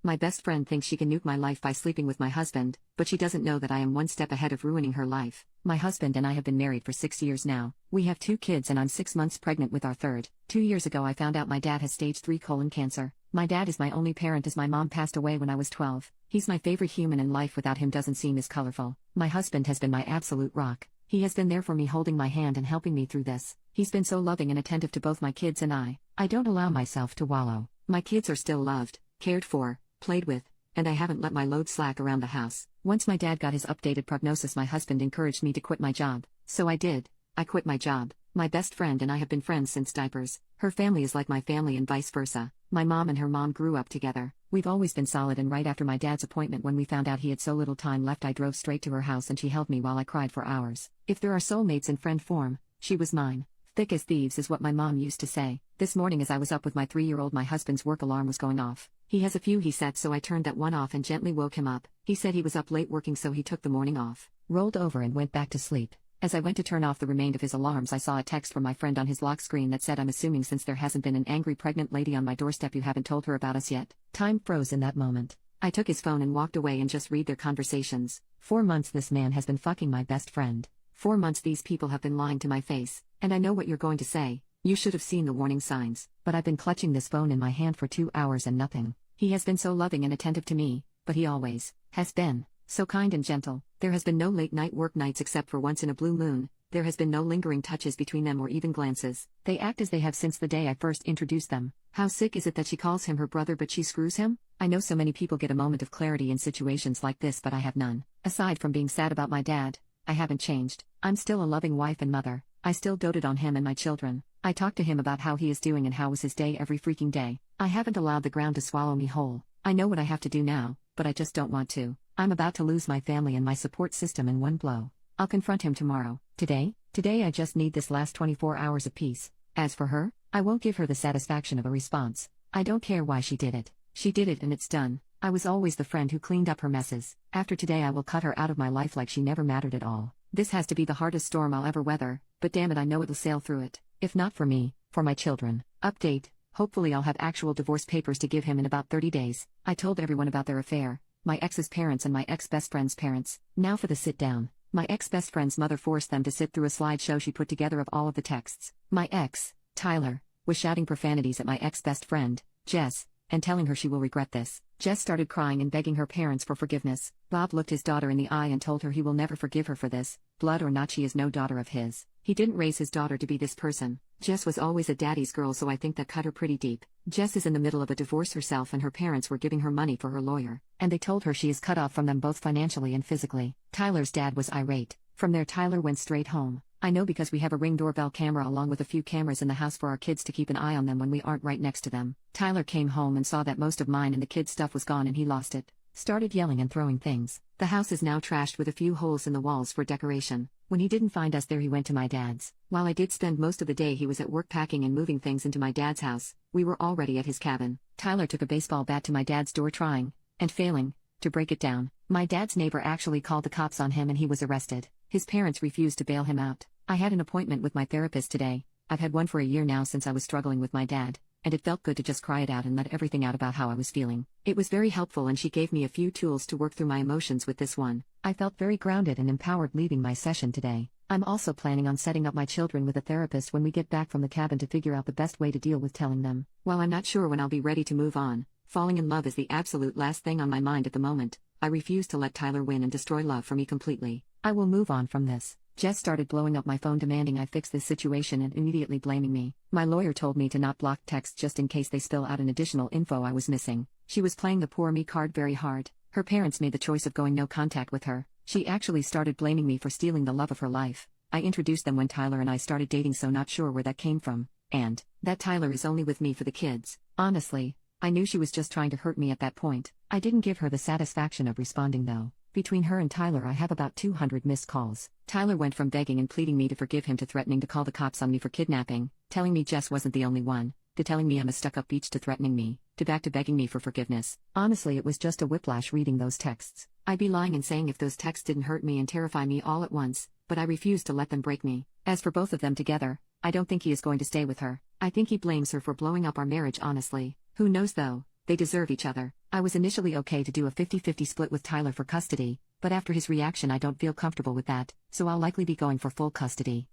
My best friend thinks she can nuke my life by sleeping with my husband, but she doesn't know that I am one step ahead of ruining her life. My husband and I have been married for 6 years now. We have 2 kids and I'm 6 months pregnant with our third. 2 years ago I found out my dad has stage 3 colon cancer. My dad is my only parent as my mom passed away when I was 12. He's my favorite human and life without him doesn't seem as colorful. My husband has been my absolute rock. He has been there for me, holding my hand and helping me through this. He's been so loving and attentive to both my kids and I. I don't allow myself to wallow. My kids are still loved, cared for, played with, and I haven't let my load slack around the house. Once my dad got his updated prognosis, my husband encouraged me to quit my job. So I did. I quit my job. My best friend and I have been friends since diapers. Her family is like my family and vice versa. My mom and her mom grew up together. We've always been solid, and right after my dad's appointment when we found out he had so little time left, I drove straight to her house and she held me while I cried for hours. If there are soulmates in friend form, she was mine. Thick as thieves is what my mom used to say. This morning as I was up with my 3-year-old, my husband's work alarm was going off. He has a few he set, so I turned that one off and gently woke him up. He said he was up late working, so he took the morning off, rolled over and went back to sleep. As I went to turn off the remainder of his alarms, I saw a text from my friend on his lock screen that said, "I'm assuming since there hasn't been an angry pregnant lady on my doorstep, you haven't told her about us yet." Time froze in that moment. I took his phone and walked away and just read their conversations. 4 months this man has been fucking my best friend. 4 months these people have been lying to my face. And I know what you're going to say. You should have seen the warning signs. But I've been clutching this phone in my hand for 2 hours and nothing. He has been so loving and attentive to me, but he always has been so kind and gentle. There has been no late night work nights except for once in a blue moon. There has been no lingering touches between them or even glances. They act as they have since the day I first introduced them. How sick is it that she calls him her brother but she screws him? I know so many people get a moment of clarity in situations like this, but I have none. Aside from being sad about my dad, I haven't changed. I'm still a loving wife and mother. I still doted on him and my children. I talk to him about how he is doing and how was his day every freaking day. I haven't allowed the ground to swallow me whole. I know what I have to do now, but I just don't want to. I'm about to lose my family and my support system in one blow. I'll confront him tomorrow. Today I just need this last 24 hours of peace. As for her, I won't give her the satisfaction of a response. I don't care why she did it. She did it and it's done. I was always the friend who cleaned up her messes. After today I will cut her out of my life like she never mattered at all. This has to be the hardest storm I'll ever weather, but damn it, I know it'll sail through it. If not for me, for my children. Update: hopefully I'll have actual divorce papers to give him in about 30 days. I told everyone about their affair. My ex's parents and my ex-best friend's parents. Now for the sit down. My ex-best friend's mother forced them to sit through a slideshow she put together of all of the texts. My ex, Tyler, was shouting profanities at my ex-best friend, Jess, and telling her she will regret this. Jess started crying and begging her parents for forgiveness. Bob looked his daughter in the eye and told her he will never forgive her for this. Blood or not, she is no daughter of his. He didn't raise his daughter to be this person. Jess was always a daddy's girl, so I think that cut her pretty deep. Jess is in the middle of a divorce herself and her parents were giving her money for her lawyer, and they told her she is cut off from them both financially and physically. Tyler's dad was irate. From there Tyler went straight home. I know because we have a Ring doorbell camera along with a few cameras in the house for our kids to keep an eye on them when we aren't right next to them. Tyler came home and saw that most of mine and the kids' stuff was gone and he lost it. Started yelling and throwing things. The house is now trashed with a few holes in the walls for decoration. When he didn't find us there, he went to my dad's. While I did spend most of the day, he was at work packing and moving things into my dad's house. We were already at his cabin. Tyler took a baseball bat to my dad's door trying, and failing, to break it down. My dad's neighbor actually called the cops on him and he was arrested. His parents refused to bail him out. I had an appointment with my therapist today. I've had one for a year now since I was struggling with my dad, and it felt good to just cry it out and let everything out about how I was feeling. It was very helpful and she gave me a few tools to work through my emotions with this one. I felt very grounded and empowered leaving my session today. I'm also planning on setting up my children with a therapist when we get back from the cabin to figure out the best way to deal with telling them. While I'm not sure when I'll be ready to move on, falling in love is the absolute last thing on my mind at the moment. I refuse to let Tyler win and destroy love for me completely. I will move on from this. Jess started blowing up my phone demanding I fix this situation and immediately blaming me. My lawyer told me to not block texts just in case they spill out an additional info I was missing. She was playing the poor me card very hard. Her parents made the choice of going no contact with her. She actually started blaming me for stealing the love of her life. I introduced them when Tyler and I started dating, so not sure where that came from. And that Tyler is only with me for the kids. Honestly, I knew she was just trying to hurt me at that point. I didn't give her the satisfaction of responding though. Between her and Tyler I have about 200 missed calls. Tyler went from begging and pleading me to forgive him to threatening to call the cops on me for kidnapping, telling me Jess wasn't the only one, to telling me I'm a stuck-up bitch, to threatening me, to back to begging me for forgiveness. Honestly, it was just a whiplash reading those texts. I'd be lying and saying if those texts didn't hurt me and terrify me all at once, but I refuse to let them break me. As for both of them together, I don't think he is going to stay with her. I think he blames her for blowing up our marriage, honestly. Who knows though? They deserve each other. I was initially okay to do a 50-50 split with Tyler for custody, but after his reaction I don't feel comfortable with that, so I'll likely be going for full custody.